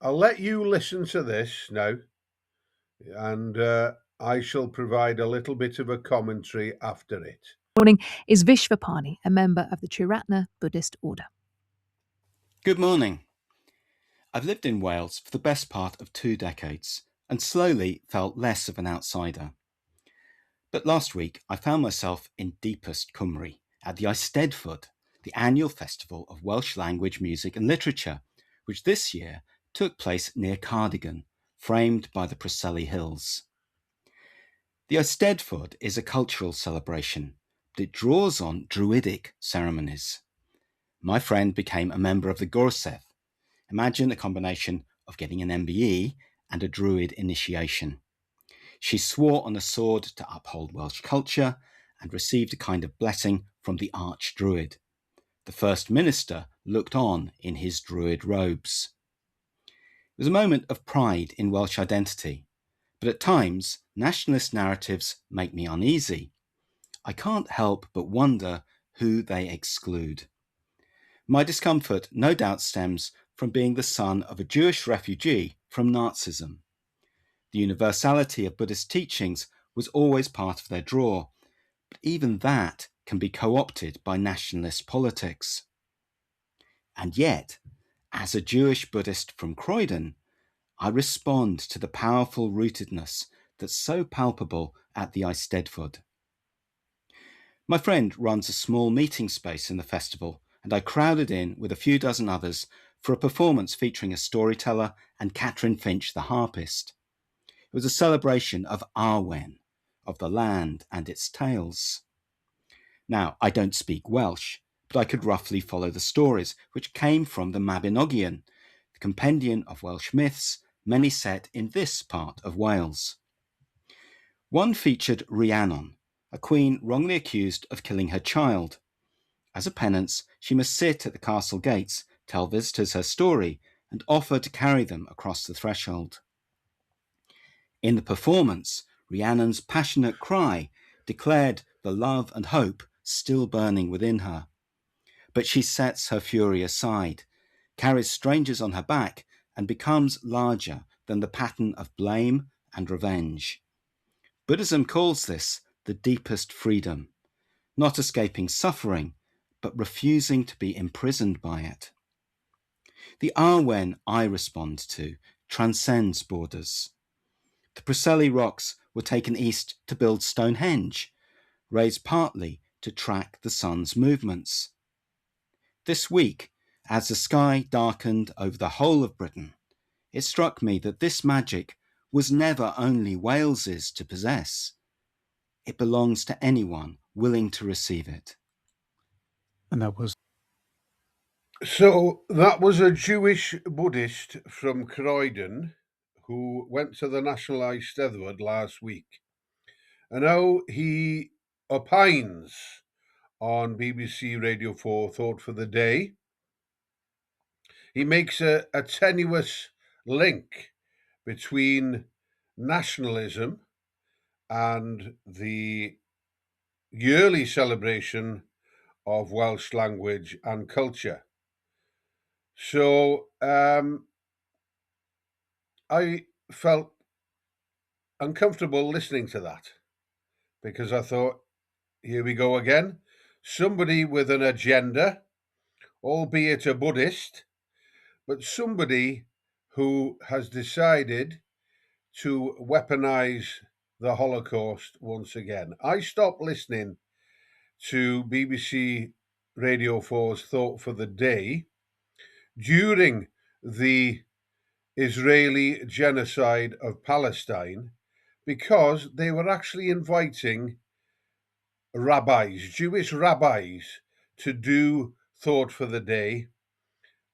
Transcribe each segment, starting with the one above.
I'll let you listen to this now, and I shall provide a little bit of a commentary after it. Morning is Vishvapani, a member of the Triratna Buddhist order. Good morning. I've lived in Wales for the best part of 2 decades and slowly felt less of an outsider. But last week I found myself in deepest Cymru at the Eisteddfod, the annual festival of Welsh language, music and literature, which this year took place near Cardigan, framed by the Preseli Hills. The Eisteddfod is a cultural celebration, but it draws on Druidic ceremonies. My friend became a member of the Gorsedd. Imagine a combination of getting an MBE and a Druid initiation. She swore on a sword to uphold Welsh culture and received a kind of blessing from the Archdruid. The First Minister looked on in his Druid robes. It was a moment of pride in Welsh identity, but at times nationalist narratives make me uneasy. I can't help but wonder who they exclude. My discomfort no doubt stems from being the son of a Jewish refugee from Nazism. The universality of Buddhist teachings was always part of their draw, but even that can be co-opted by nationalist politics. And yet, as a Jewish Buddhist from Croydon, I respond to the powerful rootedness that's so palpable at the Eisteddfod. My friend runs a small meeting space in the festival, and I crowded in with a few dozen others for a performance featuring a storyteller and Catherine Finch the harpist. It was a celebration of Arwen, of the land and its tales. Now, I don't speak Welsh, but I could roughly follow the stories, which came from the Mabinogion, the compendium of Welsh myths, many set in this part of Wales. One featured Rhiannon, a queen wrongly accused of killing her child. As a penance, she must sit at the castle gates, tell visitors her story, and offer to carry them across the threshold. In the performance, Rhiannon's passionate cry declared the love and hope still burning within her. But she sets her fury aside, carries strangers on her back, and becomes larger than the pattern of blame and revenge. Buddhism calls this the deepest freedom, not escaping suffering, but refusing to be imprisoned by it. The Arwen I respond to transcends borders. The Preseli rocks were taken east to build Stonehenge, raised partly to track the sun's movements. This week, as the sky darkened over the whole of Britain, it struck me that this magic was never only Wales's to possess. It belongs to anyone willing to receive it. And that was So that was a Jewish Buddhist from Croydon who went to the National Eisteddfod last week. And now he opines on BBC Radio 4 Thought for the Day. He makes a tenuous link between nationalism and the yearly celebration of Welsh language and culture. So I felt uncomfortable listening to that because I thought, here we go again. Somebody with an agenda, albeit a Buddhist, but somebody who has decided to weaponize the Holocaust once again. I stopped listening to BBC Radio 4's Thought for the Day during the Israeli genocide of Palestine because they were actually inviting rabbis, Jewish rabbis, to do Thought for the Day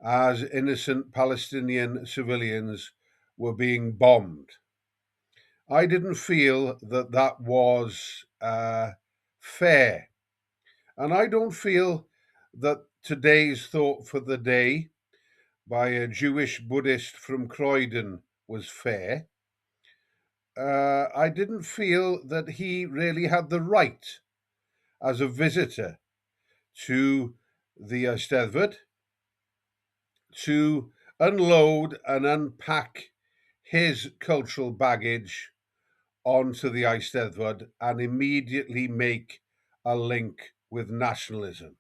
as innocent Palestinian civilians were being bombed. I didn't feel that that was fair. And I don't feel that today's Thought for the Day by a Jewish Buddhist from Croydon was fair. I didn't feel that he really had the right as a visitor to the Eisteddfod to unload and unpack his cultural baggage onto the Eisteddfod and immediately make a link with nationalism.